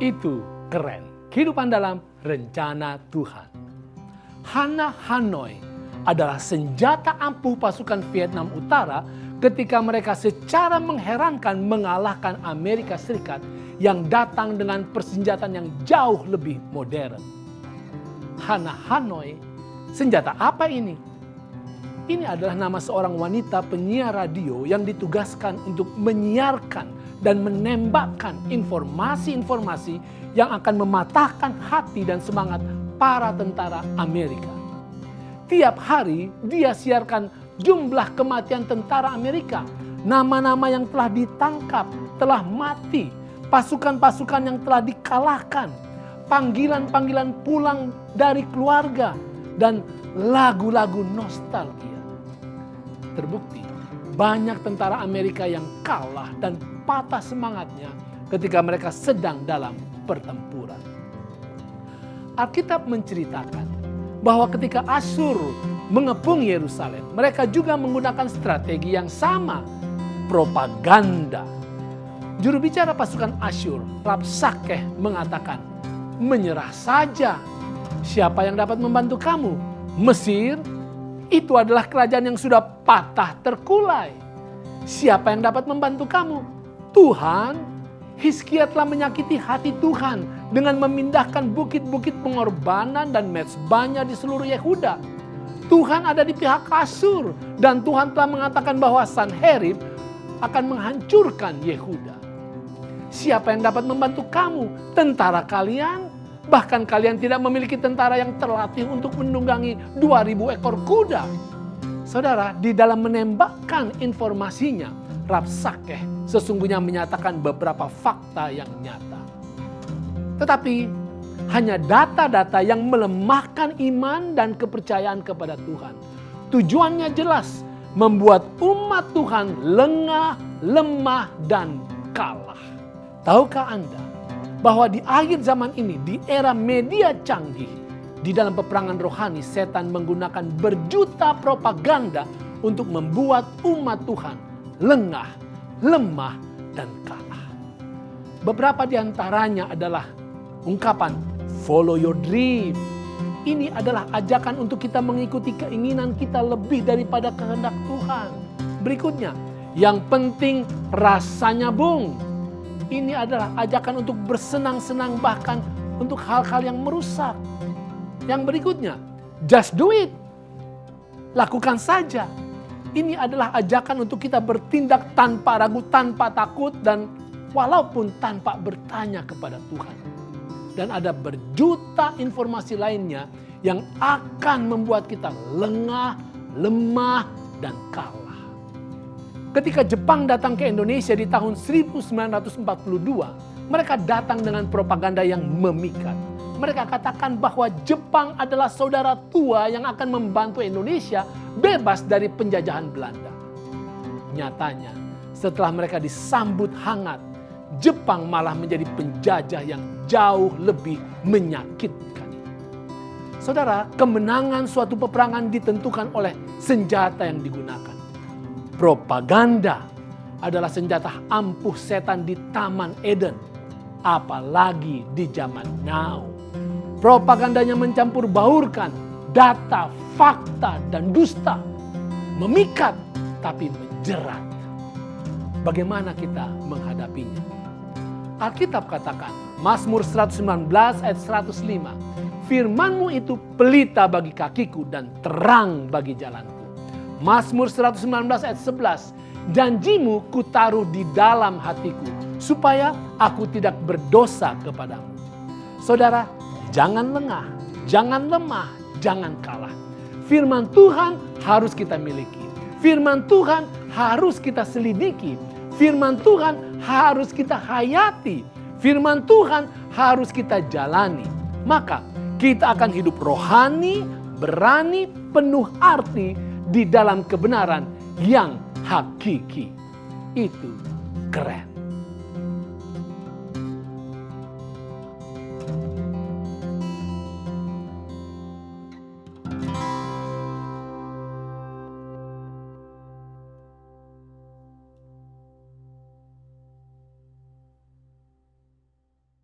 Itu keren. Kehidupan dalam rencana Tuhan. Hana Hanoi adalah senjata ampuh pasukan Vietnam Utara ketika mereka secara mengherankan mengalahkan Amerika Serikat yang datang dengan persenjataan yang jauh lebih modern. Hana Hanoi, senjata apa ini? Ini adalah nama seorang wanita penyiar radio yang ditugaskan untuk menyiarkan dan menembakkan informasi-informasi yang akan mematahkan hati dan semangat para tentara Amerika. Tiap hari dia siarkan jumlah kematian tentara Amerika, nama-nama yang telah ditangkap, telah mati, pasukan-pasukan yang telah dikalahkan, panggilan-panggilan pulang dari keluarga, dan lagu-lagu nostalgia. Terbukti banyak tentara Amerika yang kalah dan patah semangatnya ketika mereka sedang dalam pertempuran. Alkitab menceritakan bahwa ketika Asyur mengepung Yerusalem, mereka juga menggunakan strategi yang sama, propaganda. Juru bicara pasukan Asyur, Rabsakeh, mengatakan, "Menyerah saja. Siapa yang dapat membantu kamu? Mesir? Itu adalah kerajaan yang sudah patah terkulai. Siapa yang dapat membantu kamu? Tuhan." Hizkia telah menyakiti hati Tuhan dengan memindahkan bukit-bukit pengorbanan dan mezbahnya di seluruh Yehuda. Tuhan ada di pihak Asyur dan Tuhan telah mengatakan bahwa Sanherib akan menghancurkan Yehuda. Siapa yang dapat membantu kamu? Tentara kalian? Bahkan kalian tidak memiliki tentara yang terlatih untuk menunggangi 2000 ekor kuda. Saudara, di dalam menembakkan informasinya, Rabsakeh sesungguhnya menyatakan beberapa fakta yang nyata. Tetapi hanya data-data yang melemahkan iman dan kepercayaan kepada Tuhan. Tujuannya jelas, membuat umat Tuhan lengah, lemah, dan kalah. Tahukah Anda bahwa di akhir zaman ini, di era media canggih, di dalam peperangan rohani, setan menggunakan berjuta propaganda untuk membuat umat Tuhan lengah, lemah, dan kalah. Beberapa di antaranya adalah ungkapan follow your dream. Ini adalah ajakan untuk kita mengikuti keinginan kita lebih daripada kehendak Tuhan. Berikutnya, yang penting rasanya bung. Ini adalah ajakan untuk bersenang-senang bahkan untuk hal-hal yang merusak. Yang berikutnya, just do it. Lakukan saja. Ini adalah ajakan untuk kita bertindak tanpa ragu, tanpa takut, dan walaupun tanpa bertanya kepada Tuhan. Dan ada berjuta informasi lainnya yang akan membuat kita lengah, lemah, dan kalah. Ketika Jepang datang ke Indonesia di tahun 1942, mereka datang dengan propaganda yang memikat. Mereka katakan bahwa Jepang adalah saudara tua yang akan membantu Indonesia bebas dari penjajahan Belanda. Nyatanya, setelah mereka disambut hangat, Jepang malah menjadi penjajah yang jauh lebih menyakitkan. Saudara, kemenangan suatu peperangan ditentukan oleh senjata yang digunakan. Propaganda adalah senjata ampuh setan di Taman Eden, apalagi di zaman now. Propagandanya mencampur baurkan data, fakta, dan dusta. Memikat tapi menjerat. Bagaimana kita menghadapinya? Alkitab katakan, Mazmur 119 ayat 105, "Firman-Mu itu pelita bagi kakiku dan terang bagi jalanku." Mazmur 119 ayat 11, "Janji-Mu kutaruh di dalam hatiku, supaya aku tidak berdosa kepadamu." Saudara, jangan lengah, jangan lemah, jangan kalah. Firman Tuhan harus kita miliki. Firman Tuhan harus kita selidiki. Firman Tuhan harus kita hayati. Firman Tuhan harus kita jalani. Maka kita akan hidup rohani, berani, penuh arti di dalam kebenaran yang hakiki. Itu keren.